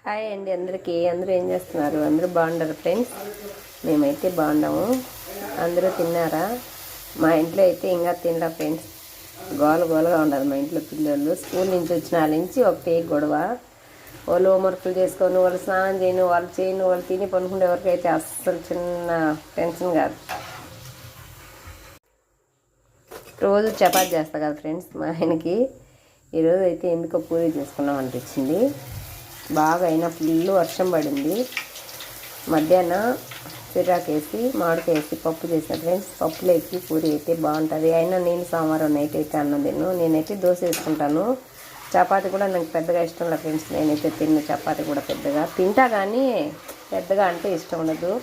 Hi అండి అందరికీ. అందరూ ఏం చేస్తున్నారు? అందరూ బాగుంటారు ఫ్రెండ్స్. మేమైతే బాగున్నాము. అందరూ తిన్నారా? మా ఇంట్లో అయితే ఇంకా తినరా ఫ్రెండ్స్. గోలగా ఉండదు మా ఇంట్లో. పిల్లలు స్కూల్ నుంచి వచ్చిన వాళ్ళ నుంచి ఒకటే గొడవ. వాళ్ళు హోంవర్క్లు చేసుకొని వాళ్ళు స్నానం చేయను, వాళ్ళు తిని పనుకునే వరకు అయితే అస్సలు చిన్న టెన్షన్ కాదు. రోజు చపాతి చేస్తా కదా ఫ్రెండ్స్ మా ఆయనకి. ఈరోజు అయితే ఎందుకో పూరి చేసుకున్నాం అనిపించింది. బాగా అయినా ఫుల్ వర్షం పడింది. మధ్యాహ్నం సిరాకేసి మామిడికాయ వేసి పప్పు చేసిన ఫ్రెండ్స్. పప్పులోకి పూరి అయితే బాగుంటుంది. అయినా నేను సోమవారం నైట్ అయితే అన్నం తిన్ను. నేనైతే దోశ వేసుకుంటాను. చపాతి కూడా నాకు పెద్దగా ఇష్టం లేదు ఫ్రెండ్స్. నేనైతే తిన్న చపాతి కూడా పెద్దగా తింటా, కానీ పెద్దగా అంటే ఇష్టం ఉండదు.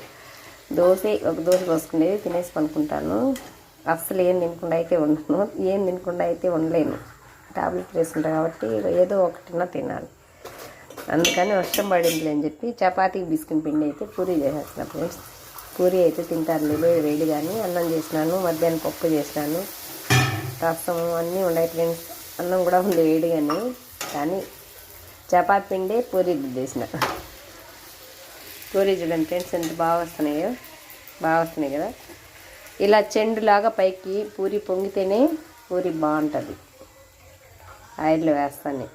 ఒక దోశ పోసుకునేది తినేసి పనుకుంటాను. అస్సలు ఏం తినకుండా అయితే ఉండను. ఏం తినకుండా అయితే ఉండలేను. టాబ్లెట్ వేసుకుంటాను కాబట్టి ఏదో ఒకటినా తినాలి. అందుకని వర్షం పడింది అని చెప్పి చపాతీ బిస్కెట్ పిండి అయితే పూరీ చేసేస్తున్నా ఫ్రెండ్స్. పూరీ అయితే తింటారు వేడి కానీ. అన్నం చేసినాను, మధ్యాహ్నం పప్పు చేసినాను, రసం అన్నీ ఉన్నాయి ఫ్రెండ్స్. అన్నం కూడా ఉంది వేడిగాని, కానీ చపాతీ పిండి పూరీ చేసిన. పూరీ చూడండి ఫ్రెండ్స్ ఎంత బాగా వస్తున్నాయి కదా. ఇలా చెండులాగా పైకి పూరీ పొంగితేనే పూరీ బాగుంటుంది. ఆయిల్లో వేస్తాను.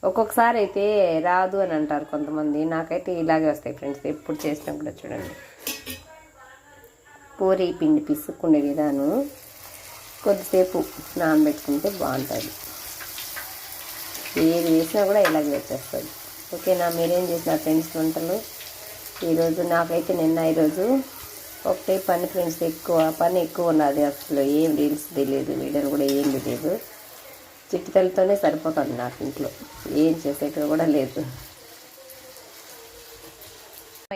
ఒక్కొక్కసారి అయితే రాదు అని అంటారు కొంతమంది. నాకైతే ఇలాగే వస్తాయి ఫ్రెండ్స్. ఎప్పుడు చేసినా కూడా చూడండి. పూరీ పిండి పిసుక్కునే విధానం కొద్దిసేపు నానబెట్టుకుంటే బాగుంటుంది. ఏది వేసినా కూడా ఇలాగే వచ్చేస్తుంది. ఓకేనా? మీరేం చేసిన ఫ్రెండ్స్ వంటలు ఈరోజు? నాకైతే ఈరోజు ఒకటే పని ఫ్రెండ్స్. పని ఎక్కువ ఉన్నది. అసలు ఏం రీల్స్ తెలియదు, వీడియోలు కూడా ఏం తెలియదు. చిట్టుతలతోనే సరిపోతుంది నాకు. ఇంట్లో ఏం చేసేట కూడా లేదు.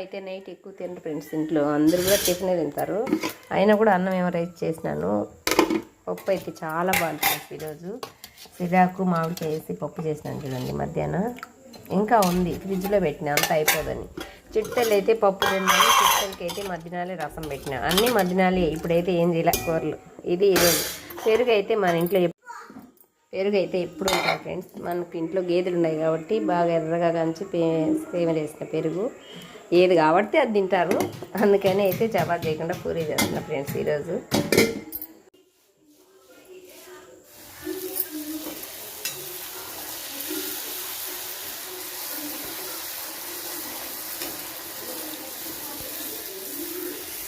అయితే నైట్ ఎక్కువ తినరు ఫ్రెండ్స్. ఇంట్లో అందరూ కూడా టిఫినే తింటారు. అయినా కూడా అన్నం ఏమో రైస్ చేసినాను. పప్పు అయితే చాలా బాగుంటుంది ఈరోజు. సిరాకు మామిడికాయ వేసి పప్పు చేసినాను చూడండి. మధ్యాహ్నం ఇంకా ఉంది, ఫ్రిడ్జ్లో పెట్టినా, అంతా అయిపోదని. చిట్టెలు అయితే పప్పు తిన్నాను. చిట్టెలకి అయితే మధ్యాహ్నాలే రసం పెట్టినా. అన్నీ మధ్యాహ్నాలే. ఇప్పుడైతే ఏం చేయాల కూరలు. ఇది ఈరోజు. పెరుగు అయితే మన ఇంట్లో ఎప్పుడు ఉంటాయి ఫ్రెండ్స్. మనకి ఇంట్లో గేదెలు ఉన్నాయి కాబట్టి బాగా ఎర్రగా కంచి సేవ వేసిన పెరుగు ఏది కాబట్టి అది తింటారు. అందుకని అయితే చపాతి చేయకుండా పూరీ చేస్తున్నా ఫ్రెండ్స్ ఈరోజు.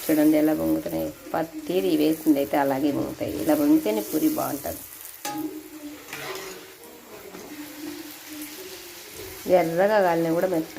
చూడండి ఎలా పొంగుతున్నాయి. పత్తిది వేసింది అయితే అలాగే పొంగుతాయి. ఇలా పొంగితేనే పూరి బాగుంటుంది. ఎర్రగా కాలినా కూడా మెత్త